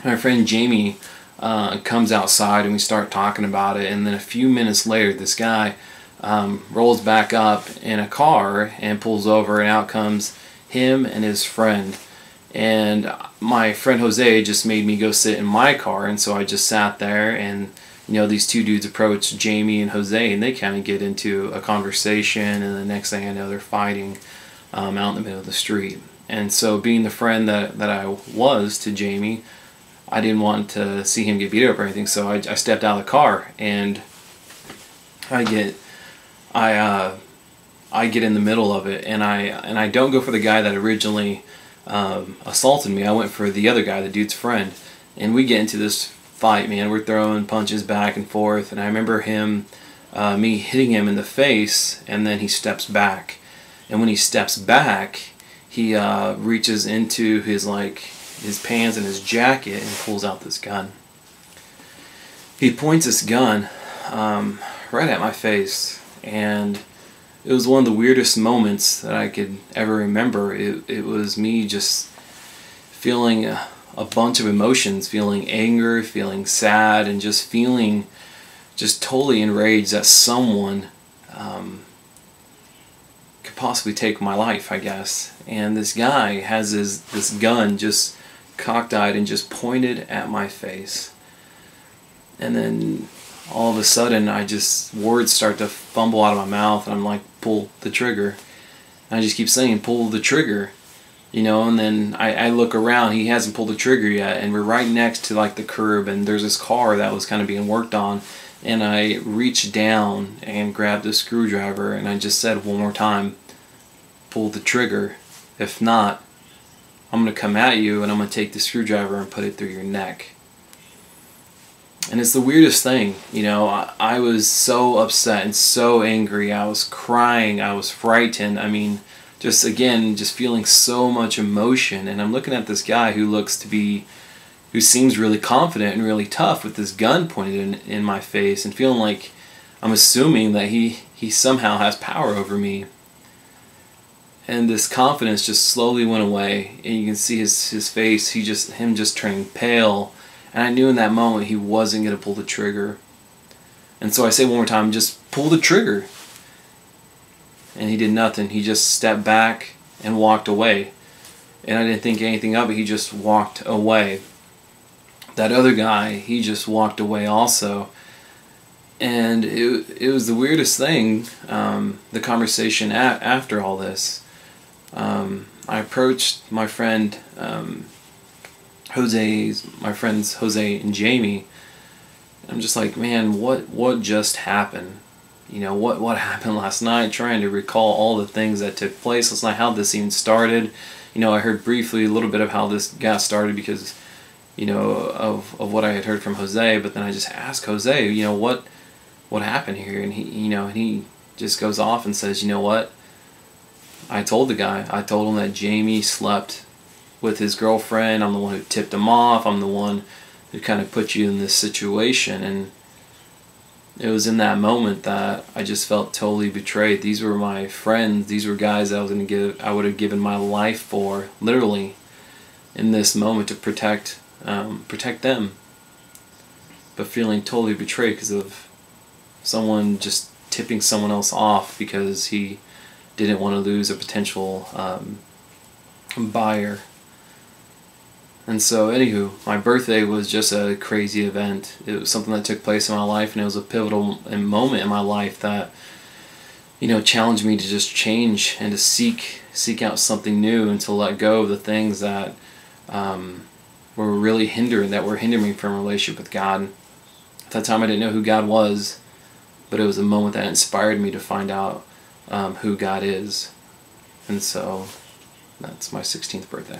my friend Jamie comes outside and we start talking about it, and then a few minutes later this guy rolls back up in a car and pulls over, and out comes him and his friend. And my friend Jose just made me go sit in my car, and so I just sat there, and these two dudes approach Jamie and Jose, and they kind of get into a conversation, and the next thing I know they're fighting out in the middle of the street. And so, being the friend that I was to Jamie, I didn't want to see him get beat up or anything, so I stepped out of the car, and I get in the middle of it, and I don't go for the guy that originally assaulted me. I went for the other guy, the dude's friend, and we get into this fight, man. We're throwing punches back and forth, and I remember me hitting him in the face, and then he steps back, and when he steps back, he reaches into his pants and his jacket and pulls out this gun. He points this gun right at my face, and it was one of the weirdest moments that I could ever remember. It was me just feeling a bunch of emotions, feeling anger, feeling sad, and just feeling just totally enraged that someone could possibly take my life, I guess. And this guy has this gun just cocked-eyed and just pointed at my face. And then all of a sudden, words start to fumble out of my mouth, and I'm like, pull the trigger. And I just keep saying, pull the trigger. And then I look around, he hasn't pulled the trigger yet, and we're right next to the curb, and there's this car that was kind of being worked on, and I reached down and grabbed a screwdriver, and I just said one more time, pull the trigger. If not, I'm going to come at you, and I'm going to take the screwdriver and put it through your neck. And it's the weirdest thing, I was so upset and so angry. I was crying, I was frightened. I mean, just feeling so much emotion. And I'm looking at this guy who seems really confident and really tough with this gun pointed in my face, and feeling like I'm assuming that he somehow has power over me. And this confidence just slowly went away, and you can see his face, him just turning pale. And I knew in that moment he wasn't going to pull the trigger. And so I say one more time, just pull the trigger. And he did nothing. He just stepped back and walked away. And I didn't think anything of it. He just walked away. That other guy, he just walked away also. And it was the weirdest thing, the conversation after all this. I approached my friend my friends Jose and Jamie. I'm just like, man, what just happened? What happened last night? Trying to recall all the things that took place last night, how this even started. I heard briefly a little bit of how this got started because, of what I had heard from Jose. But then I just asked Jose, what happened here? And he just goes off and says, what? I told him that Jamie slept with his girlfriend. I'm the one who tipped him off. I'm the one who kind of put you in this situation. And it was in that moment that I just felt totally betrayed. These were my friends. These were guys that I would have given my life for, literally, in this moment to protect them. But feeling totally betrayed because of someone just tipping someone else off because he didn't want to lose a potential buyer. And so, anywho, my birthday was just a crazy event. It was something that took place in my life, and it was a pivotal moment in my life that, challenged me to just change and to seek out something new and to let go of the things that were really hindering me from a relationship with God. At that time, I didn't know who God was, but it was a moment that inspired me to find out who God is. And so, that's my 16th birthday.